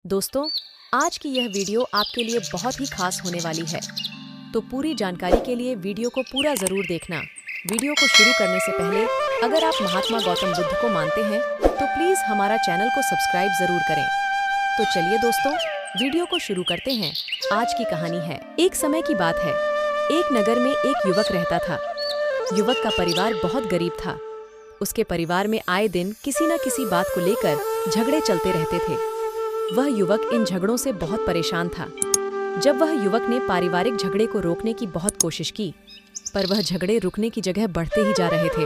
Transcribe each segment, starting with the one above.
दोस्तों, आज की यह वीडियो आपके लिए बहुत ही खास होने वाली है, तो पूरी जानकारी के लिए वीडियो को पूरा जरूर देखना। वीडियो को शुरू करने से पहले अगर आप महात्मा गौतम बुद्ध को मानते हैं तो प्लीज़ हमारा चैनल को सब्सक्राइब जरूर करें। तो चलिए दोस्तों, वीडियो को शुरू करते हैं। आज की कहानी है, एक समय की बात है। एक नगर में एक युवक रहता था। युवक का परिवार बहुत गरीब था। उसके परिवार में आए दिन किसी न किसी बात को लेकर झगड़े चलते रहते थे। वह युवक इन झगड़ों से बहुत परेशान था। जब वह युवक ने पारिवारिक झगड़े को रोकने की बहुत कोशिश की, पर वह झगड़े रुकने की जगह बढ़ते ही जा रहे थे।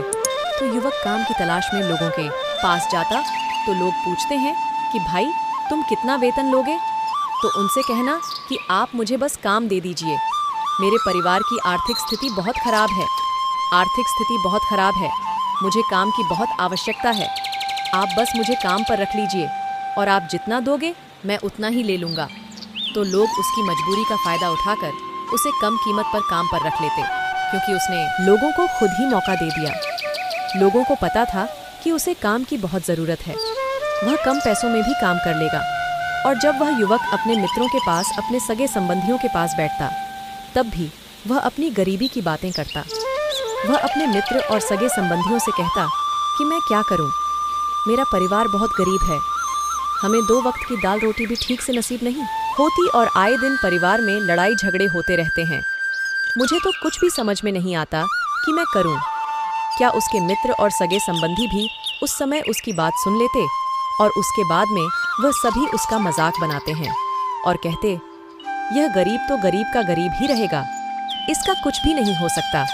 तो युवक काम की तलाश में लोगों के पास जाता तो लोग पूछते हैं कि भाई तुम कितना वेतन लोगे? तो उनसे कहना कि आप मुझे बस काम दे दीजिए, मेरे परिवार की आर्थिक स्थिति बहुत खराब है। आर्थिक स्थिति बहुत खराब है, मुझे काम की बहुत आवश्यकता है। आप बस मुझे काम पर रख लीजिए और आप जितना दोगे मैं उतना ही ले लूँगा। तो लोग उसकी मजबूरी का फ़ायदा उठाकर उसे कम कीमत पर काम पर रख लेते, क्योंकि उसने लोगों को खुद ही मौका दे दिया। लोगों को पता था कि उसे काम की बहुत ज़रूरत है, वह कम पैसों में भी काम कर लेगा। और जब वह युवक अपने मित्रों के पास, अपने सगे संबंधियों के पास बैठता, तब भी वह अपनी गरीबी की बातें करता। वह अपने मित्र और सगे संबंधियों से कहता कि मैं क्या करूं? मेरा परिवार बहुत गरीब है, हमें 2 वक्त की दाल रोटी भी ठीक से नसीब नहीं होती और आए दिन परिवार में लड़ाई झगड़े होते रहते हैं। मुझे तो कुछ भी समझ में नहीं आता कि मैं करूं। क्या उसके मित्र और सगे संबंधी भी उस समय उसकी बात सुन लेते और उसके बाद में वह सभी उसका मजाक बनाते हैं और कहते, यह गरीब तो गरीब का गरीब ही रहेगा, इसका कुछ भी नहीं हो सकता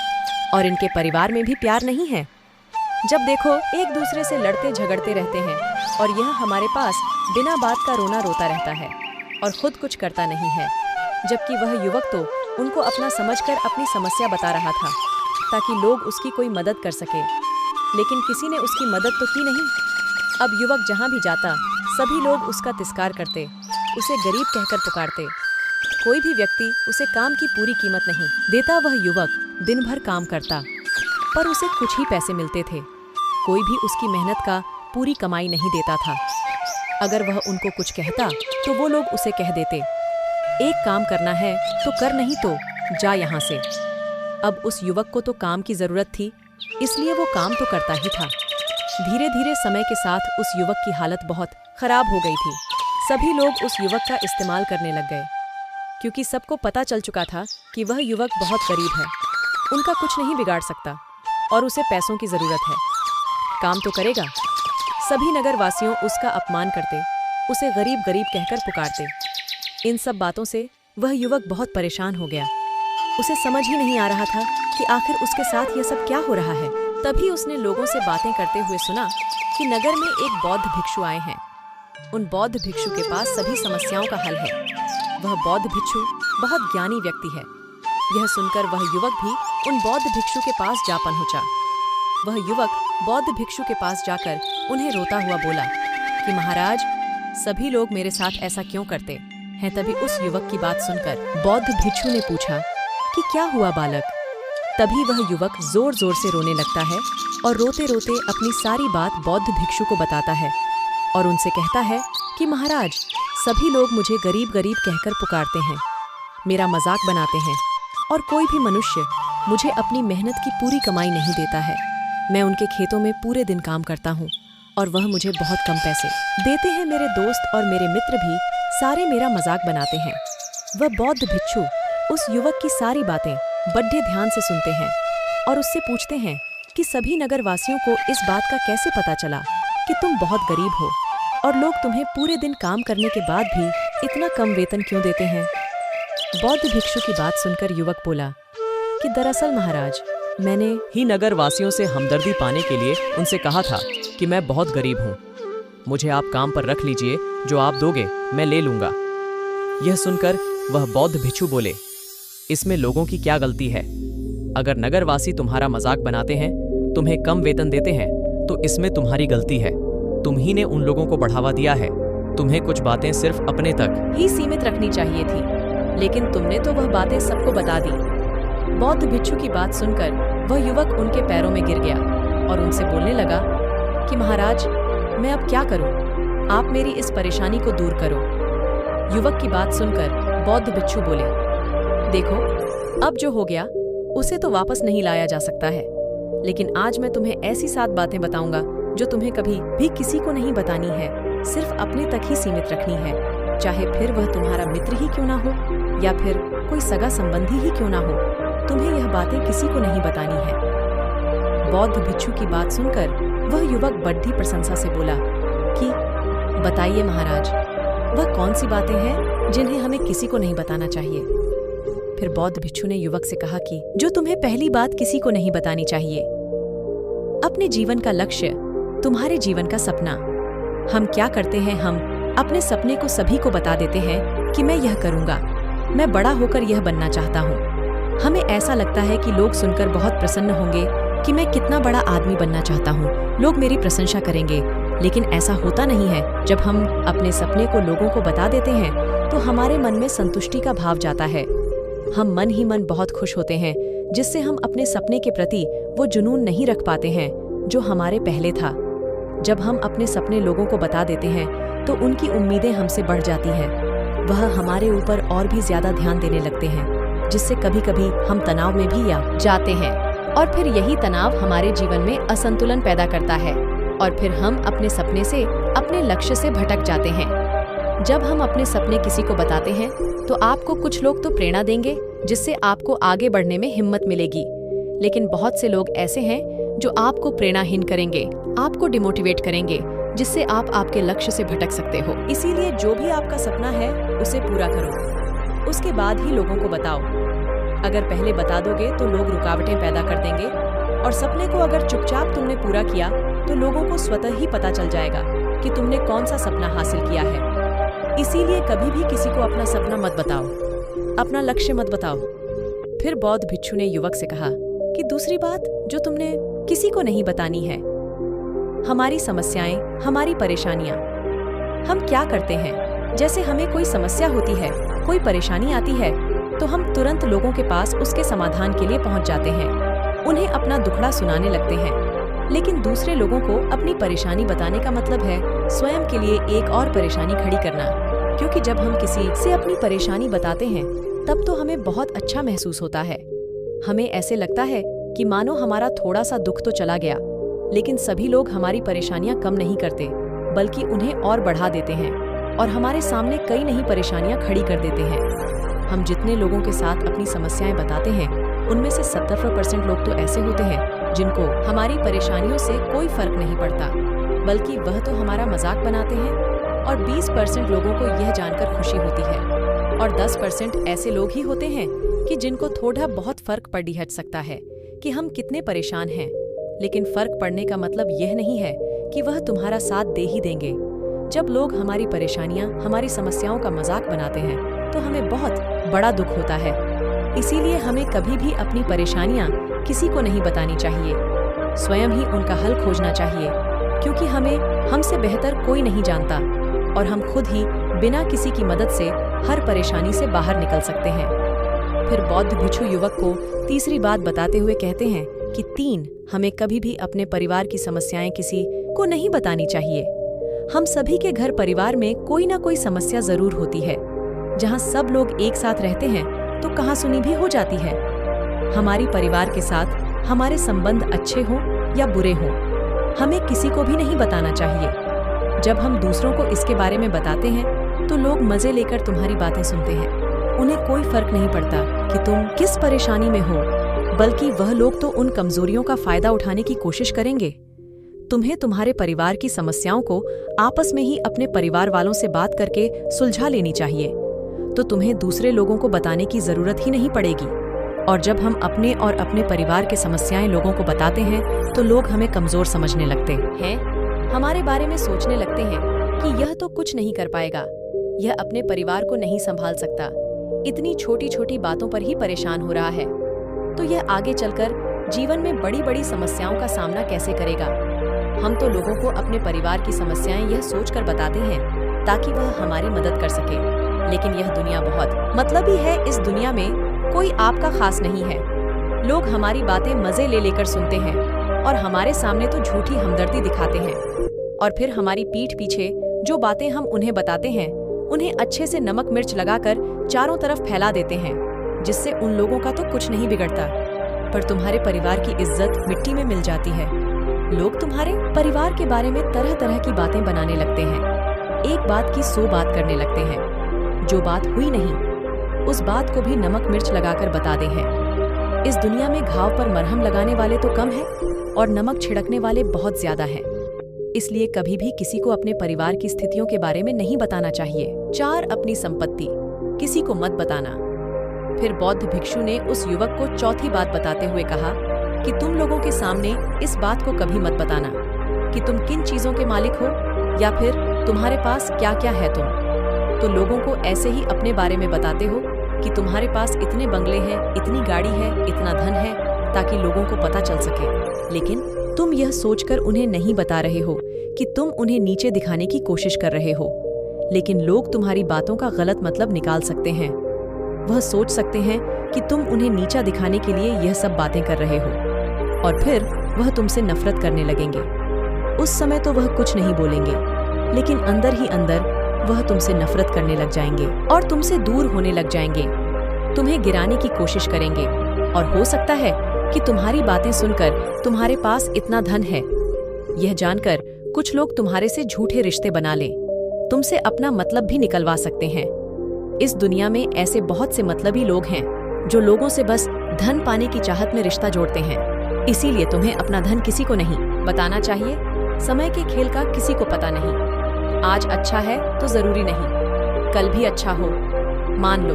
और इनके परिवार में भी प्यार नहीं है। जब देखो एक दूसरे से लड़ते झगड़ते रहते हैं और यह हमारे पास बिना बात का रोना रोता रहता है और खुद कुछ करता नहीं है। जबकि वह युवक तो उनको अपना समझकर अपनी समस्या बता रहा था ताकि लोग उसकी कोई मदद कर सके, लेकिन किसी ने उसकी मदद तो की नहीं। अब युवक जहाँ भी जाता सभी लोग उसका तिरस्कार करते, उसे गरीब कहकर पुकारते। कोई भी व्यक्ति उसे काम की पूरी कीमत नहीं देता। वह युवक दिन भर काम करता पर उसे कुछ ही पैसे मिलते थे। कोई भी उसकी मेहनत का पूरी कमाई नहीं देता था। अगर वह उनको कुछ कहता तो वो लोग उसे कह देते, एक काम करना है तो कर, नहीं तो जा यहाँ से। अब उस युवक को तो काम की ज़रूरत थी, इसलिए वो काम तो करता ही था। धीरे धीरे समय के साथ उस युवक की हालत बहुत खराब हो गई थी। सभी लोग उस युवक का इस्तेमाल करने लग गए, क्योंकि सबको पता चल चुका था कि वह युवक बहुत गरीब है, उनका कुछ नहीं बिगाड़ सकता और उसे पैसों की ज़रूरत है। काम तो करेगा। सभी नगरवासियों उसका अपमान करते, उसे गरीब गरीब कहकर पुकारते। इन सब बातों से वह युवक बहुत परेशान हो गया। उसे समझ ही नहीं आ रहा था कि आखिर उसके साथ यह सब क्या हो रहा है। तभी उसने लोगों से बातें करते हुए सुना कि नगर में एक बौद्ध भिक्षु आए हैं। उन बौद्ध भिक्षु के पास सभी समस्याओं का हल है। वह बौद्ध भिक्षु बहुत ज्ञानी व्यक्ति है। यह सुनकर वह युवक भी उन बौद्ध भिक्षु के पास जा पहुंचा। वह युवक बौद्ध भिक्षु के पास जाकर उन्हें रोता हुआ बोला कि महाराज, सभी लोग मेरे साथ ऐसा क्यों करते हैं? तभी उस युवक की बात सुनकर बौद्ध भिक्षु ने पूछा कि क्या हुआ बालक? तभी वह युवक जोर जोर से रोने लगता है और रोते रोते अपनी सारी बात बौद्ध भिक्षु को बताता है और उनसे कहता है कि महाराज, सभी लोग मुझे गरीब गरीब कहकर पुकारते हैं, मेरा मजाक बनाते हैं और कोई भी मनुष्य मुझे अपनी मेहनत की पूरी कमाई नहीं देता है। मैं उनके खेतों में पूरे दिन काम करता हूँ और वह मुझे बहुत कम पैसे देते हैं। मेरे दोस्त और मेरे मित्र भी सारे मेरा मजाक बनाते हैं। वह बौद्ध भिक्षु उस युवक की सारी बातें बड़े ध्यान से सुनते हैं और उससे पूछते हैं कि सभी नगरवासियों को इस बात का कैसे पता चला कि तुम बहुत गरीब हो और लोग तुम्हें पूरे दिन काम करने के बाद भी इतना कम वेतन क्यों देते हैं? बौद्ध भिक्षु की बात सुनकर युवक बोला कि दरअसल महाराज, मैंने ही नगर वासियों से हमदर्दी पाने के लिए उनसे कहा था कि मैं बहुत गरीब हूँ, मुझे आप काम पर रख लीजिए, जो आप दोगे मैं ले लूँगा। यह सुनकर वह बौद्ध भिक्षु बोले, इसमें लोगों की क्या गलती है? अगर नगरवासी तुम्हारा मजाक बनाते हैं, तुम्हें कम वेतन देते हैं, तो इसमें तुम्हारी गलती है। तुम ही ने उन लोगों को बढ़ावा दिया है। तुम्हें कुछ बातें सिर्फ अपने तक ही सीमित रखनी चाहिए थी, लेकिन तुमने तो वह बातें सबको बता दी। बौद्ध भिक्षु की बात सुनकर वह युवक उनके पैरों में गिर गया और उनसे बोलने लगा कि महाराज, मैं अब क्या करूं? आप मेरी इस परेशानी को दूर करो। युवक की बात सुनकर बौद्ध भिक्षु बोले, देखो, अब जो हो गया उसे तो वापस नहीं लाया जा सकता है, लेकिन आज मैं तुम्हें ऐसी 7 बातें बताऊंगा जो तुम्हें कभी भी किसी को नहीं बतानी है, सिर्फ अपने तक ही सीमित रखनी है, चाहे फिर वह तुम्हारा मित्र ही क्यों ना हो या फिर कोई सगा संबंधी ही क्यों ना हो, तुम्हें यह बातें किसी को नहीं बतानी है। बौद्ध भिक्षु की बात सुनकर वह युवक बड़ी प्रशंसा से बोला कि बताइए महाराज, वह कौन सी बातें हैं जिन्हें हमें किसी को नहीं बताना चाहिए। फिर बौद्ध भिक्षु ने युवक से कहा कि जो तुम्हें पहली बात किसी को नहीं बतानी चाहिए, अपने जीवन का लक्ष्य, तुम्हारे जीवन का सपना। हम क्या करते हैं, हम अपने सपने को सभी को बता देते हैं कि मैं यह करूंगा, मैं बड़ा होकर यह बनना चाहता हूँ। हमें ऐसा लगता है कि लोग सुनकर बहुत प्रसन्न होंगे कि मैं कितना बड़ा आदमी बनना चाहता हूँ, लोग मेरी प्रशंसा करेंगे, लेकिन ऐसा होता नहीं है। जब हम अपने सपने को लोगों को बता देते हैं तो हमारे मन में संतुष्टि का भाव जाता है, हम मन ही मन बहुत खुश होते हैं, जिससे हम अपने सपने के प्रति वो जुनून नहीं रख पाते हैं जो हमारे पहले था। जब हम अपने सपने लोगों को बता देते हैं तो उनकी उम्मीदें हमसे बढ़ जाती हैं, वह हमारे ऊपर और भी ज्यादा ध्यान देने लगते हैं, जिससे कभी कभी हम तनाव में भी आ जाते हैं और फिर यही तनाव हमारे जीवन में असंतुलन पैदा करता है और फिर हम अपने सपने से, अपने लक्ष्य से भटक जाते हैं। जब हम अपने सपने किसी को बताते हैं तो आपको कुछ लोग तो प्रेरणा देंगे, जिससे आपको आगे बढ़ने में हिम्मत मिलेगी, लेकिन बहुत से लोग ऐसे हैं जो आपको प्रेरणाहीन करेंगे, आपको डिमोटिवेट करेंगे, जिससे आप आपके लक्ष्य से भटक सकते हो। इसीलिए जो भी आपका सपना है उसे पूरा करो, उसके बाद ही लोगों को बताओ। अगर पहले बता दोगे तो लोग रुकावटें पैदा कर देंगे और सपने को अगर चुपचाप तुमने पूरा किया तो लोगों को स्वतः ही पता चल जाएगा कि तुमने कौन सा सपना हासिल किया है। इसीलिए कभी भी किसी को अपना सपना मत बताओ, अपना लक्ष्य मत बताओ। फिर बौद्ध भिक्षु ने युवक से कहा कि दूसरी बात जो तुमने किसी को नहीं बतानी है, हमारी समस्याएं, हमारी परेशानियां। हम क्या करते हैं, जैसे हमें कोई समस्या होती है, कोई परेशानी आती है तो हम तुरंत लोगों के पास उसके समाधान के लिए पहुंच जाते हैं, उन्हें अपना दुखड़ा सुनाने लगते हैं। लेकिन दूसरे लोगों को अपनी परेशानी बताने का मतलब है स्वयं के लिए एक और परेशानी खड़ी करना, क्योंकि जब हम किसी से अपनी परेशानी बताते हैं तब तो हमें बहुत अच्छा महसूस होता है। हमें ऐसे लगता है कि मानो हमारा थोड़ा सा दुख तो चला गया, लेकिन सभी लोग हमारी परेशानियां कम नहीं करते, बल्कि उन्हें और बढ़ा देते हैं और हमारे सामने कई नई परेशानियां खड़ी कर देते हैं। हम जितने लोगों के साथ अपनी समस्याएं बताते हैं, उनमें से 70% लोग तो ऐसे होते हैं जिनको हमारी परेशानियों से कोई फर्क नहीं पड़ता, बल्कि वह तो हमारा मजाक बनाते हैं, और 20% लोगों को यह जानकर खुशी होती है, और 10% ऐसे लोग ही होते हैं कि जिनको थोड़ा बहुत फर्क पड़ ही हट सकता है कि हम कितने परेशान हैं। लेकिन फर्क पड़ने का मतलब यह नहीं है कि वह तुम्हारा साथ दे ही देंगे। जब लोग हमारी परेशानियां, हमारी समस्याओं का मजाक बनाते हैं तो हमें बहुत बड़ा दुख होता है। इसीलिए हमें कभी भी अपनी परेशानियां किसी को नहीं बतानी चाहिए, स्वयं ही उनका हल खोजना चाहिए, क्योंकि हमें हमसे बेहतर कोई नहीं जानता और हम खुद ही बिना किसी की मदद से हर परेशानी से बाहर निकल सकते हैं। फिर बौद्ध भिक्षु युवक को तीसरी बात बताते हुए कहते हैं कि 3, हमें कभी भी अपने परिवार की समस्याएं किसी को नहीं बतानी चाहिए। हम सभी के घर परिवार में कोई ना कोई समस्या जरूर होती है। जहाँ सब लोग एक साथ रहते हैं तो कहासुनी भी हो जाती है। हमारी परिवार के साथ हमारे संबंध अच्छे हों या बुरे हों, हमें किसी को भी नहीं बताना चाहिए। जब हम दूसरों को इसके बारे में बताते हैं तो लोग मजे लेकर तुम्हारी बातें सुनते हैं, उन्हें कोई फर्क नहीं पड़ता कि तुम किस परेशानी में हो, बल्कि वह लोग तो उन कमजोरियों का फायदा उठाने की कोशिश करेंगे। तुम्हें तुम्हारे परिवार की समस्याओं को आपस में ही अपने परिवार वालों से बात करके सुलझा लेनी चाहिए, तो तुम्हें दूसरे लोगों को बताने की जरूरत ही नहीं पड़ेगी। और जब हम अपने और अपने परिवार के समस्याएं लोगों को बताते हैं तो लोग हमें कमजोर समझने लगते हैं, हमारे बारे में सोचने लगते हैं कि यह तो कुछ नहीं कर पाएगा, यह अपने परिवार को नहीं संभाल सकता, इतनी छोटी छोटी बातों पर ही परेशान हो रहा है, तो यह आगे चलकर जीवन में बड़ी बड़ी समस्याओं का सामना कैसे करेगा। हम तो लोगों को अपने परिवार की समस्याएं यह सोचकर बताते हैं ताकि वह हमारी मदद कर सके, लेकिन यह दुनिया बहुत मतलबी है। इस दुनिया में कोई आपका खास नहीं है। लोग हमारी बातें मजे ले लेकर सुनते हैं और हमारे सामने तो झूठी हमदर्दी दिखाते हैं, और फिर हमारी पीठ पीछे जो बातें हम उन्हें बताते हैं उन्हें अच्छे से नमक मिर्च लगाकर चारों तरफ फैला देते हैं, जिससे उन लोगों का तो कुछ नहीं बिगड़ता, पर तुम्हारे परिवार की इज्जत मिट्टी में मिल जाती है। लोग तुम्हारे परिवार के बारे में तरह तरह की बातें बनाने लगते हैं, एक बात की 100 बात करने लगते हैं। जो बात हुई नहीं, उस बात को भी नमक मिर्च लगाकर बताते हैं। इस दुनिया में घाव पर मरहम लगाने वाले तो कम हैं और नमक छिड़कने वाले बहुत ज्यादा हैं। इसलिए कभी भी किसी को अपने परिवार की स्थितियों के बारे में नहीं बताना चाहिए। 4 अपनी संपत्ति किसी को मत बताना। फिर बौद्ध भिक्षु ने उस युवक को चौथी बात बताते हुए कहा कि तुम लोगों के सामने इस बात को कभी मत बताना कि तुम किन चीजों के मालिक हो या फिर तुम्हारे पास क्या क्या है। तुम तो लोगों को ऐसे ही अपने बारे में बताते हो कि तुम्हारे पास इतने बंगले हैं, इतनी गाड़ी है, इतना धन है, ताकि लोगों को पता चल सके। लेकिन तुम यह सोचकर उन्हें नहीं बता रहे हो कि तुम उन्हें नीचे दिखाने की कोशिश कर रहे हो। लेकिन लोग तुम्हारी बातों का गलत मतलब निकाल सकते हैं। वह सोच सकते हैं कि तुम उन्हें नीचा दिखाने के लिए यह सब बातें कर रहे हो और फिर वह तुमसे नफरत करने लगेंगे। उस समय तो वह कुछ नहीं बोलेंगे, लेकिन अंदर ही अंदर वह तुमसे नफरत करने लग जाएंगे और तुमसे दूर होने लग जाएंगे। तुम्हें गिराने की कोशिश करेंगे और हो सकता है कि तुम्हारी बातें सुनकर तुम्हारे पास इतना धन है, यह जानकर कुछ लोग तुम्हारे से झूठे रिश्ते बना लें, तुमसे अपना मतलब भी निकलवा सकते हैं। इस दुनिया में ऐसे बहुत से मतलबी लोग हैं जो लोगों से बस धन पाने की चाहत में रिश्ता जोड़ते हैं। इसीलिए तुम्हें अपना धन किसी को नहीं बताना चाहिए। समय के खेल का किसी को पता नहीं। आज अच्छा है तो जरूरी नहीं कल भी अच्छा हो। मान लो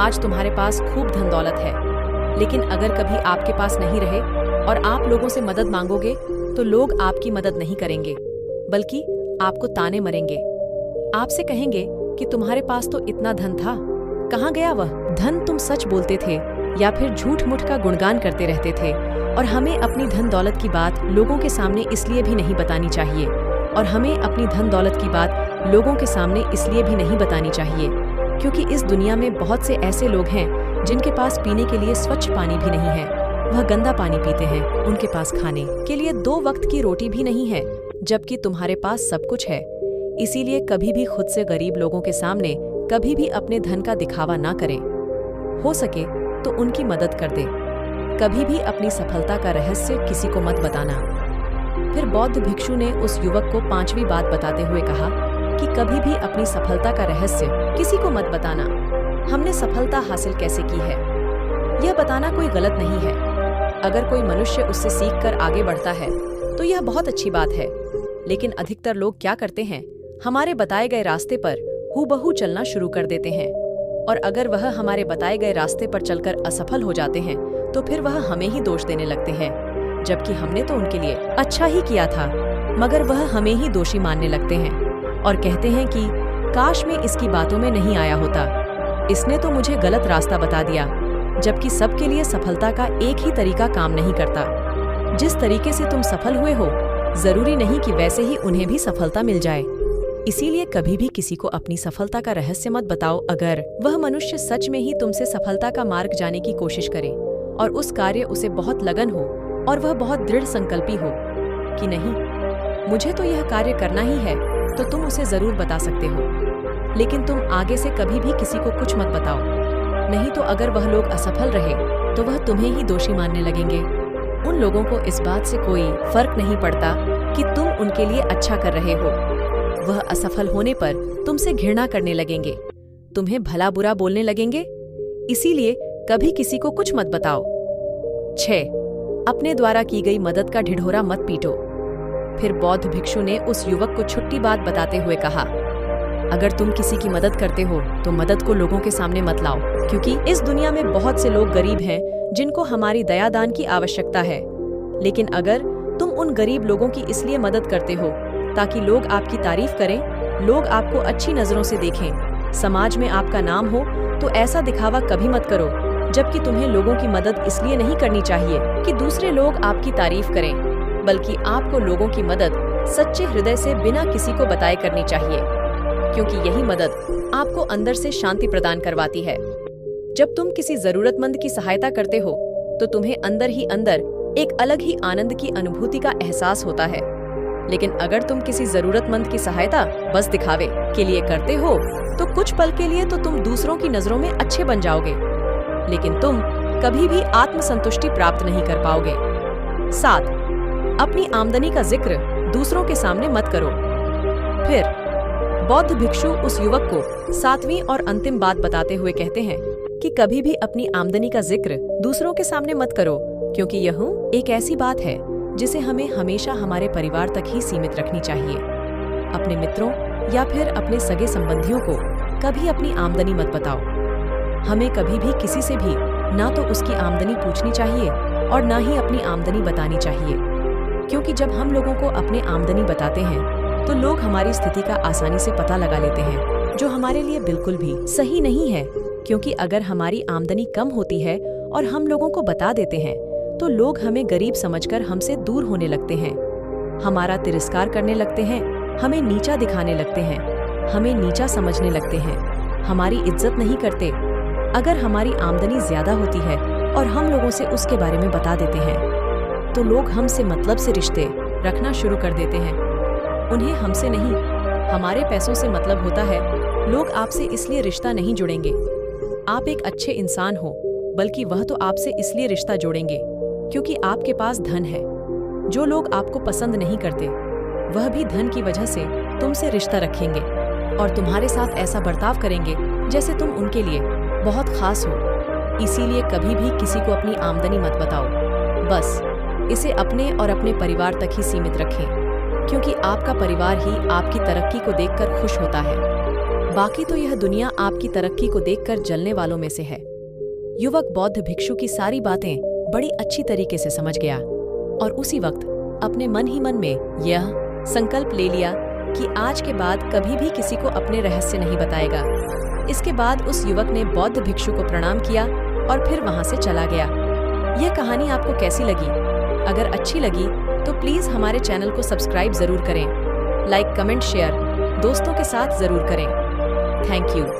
आज तुम्हारे पास खूब धन दौलत है, लेकिन अगर कभी आपके पास नहीं रहे और आप लोगों से मदद मांगोगे तो लोग आपकी मदद नहीं करेंगे, बल्कि आपको ताने मरेंगे। आपसे कहेंगे कि तुम्हारे पास तो इतना धन था, कहाँ गया वह धन? तुम सच बोलते थे या फिर झूठ मूठ का गुणगान करते रहते थे। और हमें अपनी धन दौलत की बात लोगों के सामने इसलिए भी नहीं बतानी चाहिए, और हमें अपनी धन दौलत की बात लोगों के सामने इसलिए भी नहीं बतानी चाहिए क्योंकि इस दुनिया में बहुत से ऐसे लोग हैं जिनके पास पीने के लिए स्वच्छ पानी भी नहीं है। वह गंदा पानी पीते हैं। उनके पास खाने के लिए 2 वक्त की रोटी भी नहीं है, जबकि तुम्हारे पास सब कुछ है। इसीलिए कभी भी खुद से गरीब लोगों के सामने कभी भी अपने धन का दिखावा ना करें। हो सके तो उनकी मदद कर दे। कभी भी अपनी सफलता का रहस्य किसी को मत बताना। फिर बौद्ध भिक्षु ने उस युवक को 5वीं बात बताते हुए कहा कि कभी भी अपनी सफलता का रहस्य किसी को मत बताना। हमने सफलता हासिल कैसे की है, यह बताना कोई गलत नहीं है। अगर कोई मनुष्य उससे सीखकर आगे बढ़ता है तो यह बहुत अच्छी बात है, लेकिन अधिकतर लोग क्या करते हैं, हमारे बताए गए रास्ते पर हूबहू चलना शुरू कर देते हैं, और अगर वह हमारे बताए गए रास्ते पर चलकर असफल हो जाते हैं तो फिर वह हमें ही दोष देने लगते हैं, जबकि हमने तो उनके लिए अच्छा ही किया था। मगर वह हमें ही दोषी मानने लगते हैं और कहते हैं कि काश मैं इसकी बातों में नहीं आया होता, इसने तो मुझे गलत रास्ता बता दिया। जबकि सबके लिए सफलता का एक ही तरीका काम नहीं करता। जिस तरीके से तुम सफल हुए हो, जरूरी नहीं कि वैसे ही उन्हें भी सफलता मिल जाए। इसीलिए कभी भी किसी को अपनी सफलता का रहस्य मत बताओ। अगर वह मनुष्य सच में ही तुमसे सफलता का मार्ग जाने की कोशिश करे और उस कार्य उसे बहुत लगन हो और वह बहुत दृढ़ संकल्पी हो कि नहीं, मुझे तो यह कार्य करना ही है, तो तुम उसे जरूर बता सकते हो। लेकिन तुम आगे से कभी भी किसी को कुछ मत बताओ, नहीं तो अगर वह लोग असफल रहे तो वह तुम्हें ही दोषी मानने लगेंगे। उन लोगों को इस बात से कोई फर्क नहीं पड़ता कि तुम उनके लिए अच्छा कर रहे हो। वह असफल होने पर तुमसे घृणा करने लगेंगे, तुम्हें भला बुरा बोलने लगेंगे। इसीलिए कभी किसी को कुछ मत बताओ। 6. अपने द्वारा की गई मदद का ढिढोरा मत पीटो। फिर बौद्ध भिक्षु ने उस युवक को छुट्टी बात बताते हुए कहा, अगर तुम किसी की मदद करते हो तो मदद को लोगों के सामने मत लाओ, क्योंकि इस दुनिया में बहुत से लोग गरीब हैं जिनको हमारी दया दान की आवश्यकता है। लेकिन अगर तुम उन गरीब लोगों की इसलिए मदद करते हो ताकि लोग आपकी तारीफ करें, लोग आपको अच्छी नजरों से देखें, समाज में आपका नाम हो, तो ऐसा दिखावा कभी मत करो। जबकि तुम्हें लोगों की मदद इसलिए नहीं करनी चाहिए कि दूसरे लोग आपकी तारीफ करें, बल्कि आपको लोगों की मदद सच्चे हृदय से बिना किसी को बताए करनी चाहिए, क्योंकि यही मदद आपको अंदर से शांति प्रदान करवाती है। जब तुम किसी जरूरतमंद की सहायता करते हो तो तुम्हें अंदर ही अंदर एक अलग ही आनंद की अनुभूति का एहसास होता है। लेकिन अगर तुम किसी जरूरतमंद की सहायता बस दिखावे के लिए करते हो तो कुछ पल के लिए तो तुम दूसरों की नजरों में अच्छे बन जाओगे, लेकिन तुम कभी भी आत्मसंतुष्टि प्राप्त नहीं कर पाओगे। 7. अपनी आमदनी का जिक्र दूसरों के सामने मत करो। फिर बौद्ध भिक्षु उस युवक को 7वीं और अंतिम बात बताते हुए कहते हैं कि कभी भी अपनी आमदनी का जिक्र दूसरों के सामने मत करो, क्योंकि यह एक ऐसी बात है जिसे हमें हमेशा हमारे परिवार तक ही सीमित रखनी चाहिए। अपने मित्रों या फिर अपने सगे संबंधियों को कभी अपनी आमदनी मत बताओ। हमें कभी भी किसी से भी ना तो उसकी आमदनी पूछनी चाहिए और ना ही अपनी आमदनी बतानी चाहिए, क्योंकि जब हम लोगों को अपने आमदनी बताते हैं तो लोग हमारी स्थिति का आसानी से पता लगा लेते हैं, जो हमारे लिए बिल्कुल भी सही नहीं है। क्योंकि अगर हमारी आमदनी कम होती है और हम लोगों को बता देते हैं तो लोग हमें गरीब समझकर हमसे दूर होने लगते हैं, हमारा तिरस्कार करने लगते हैं, हमें नीचा दिखाने लगते हैं, हमें नीचा समझने लगते हैं, हमारी इज्जत नहीं करते। अगर हमारी आमदनी ज्यादा होती है और हम लोगों से उसके बारे में बता देते हैं तो लोग हमसे मतलब से रिश्ते रखना शुरू कर देते हैं। उन्हें हमसे नहीं, हमारे पैसों से मतलब होता है। लोग आपसे इसलिए रिश्ता नहीं जोड़ेंगे आप एक अच्छे इंसान हो, बल्कि वह तो आपसे इसलिए रिश्ता जोड़ेंगे क्योंकि आपके पास धन है। जो लोग आपको पसंद नहीं करते वह भी धन की वजह से तुमसे रिश्ता रखेंगे और तुम्हारे साथ ऐसा बर्ताव करेंगे जैसे तुम उनके लिए बहुत खास हो। इसीलिए कभी भी किसी को अपनी आमदनी मत बताओ, बस इसे अपने और अपने परिवार तक ही सीमित रखें, क्योंकि आपका परिवार ही आपकी तरक्की को देखकर खुश होता है। बाकी तो यह दुनिया आपकी तरक्की को देखकर जलने वालों में से है। युवक बौद्ध भिक्षु की सारी बातें बड़ी अच्छी तरीके से समझ गया और उसी वक्त अपने मन ही मन में यह संकल्प ले लिया कि आज के बाद कभी भी किसी को अपने रहस्य नहीं बताएगा। इसके बाद उस युवक ने बौद्ध भिक्षु को प्रणाम किया और फिर वहां से चला गया। यह कहानी आपको कैसी लगी? अगर अच्छी लगी तो प्लीज हमारे चैनल को सब्सक्राइब जरूर करें, लाइक, कमेंट, शेयर दोस्तों के साथ जरूर करें। Thank you.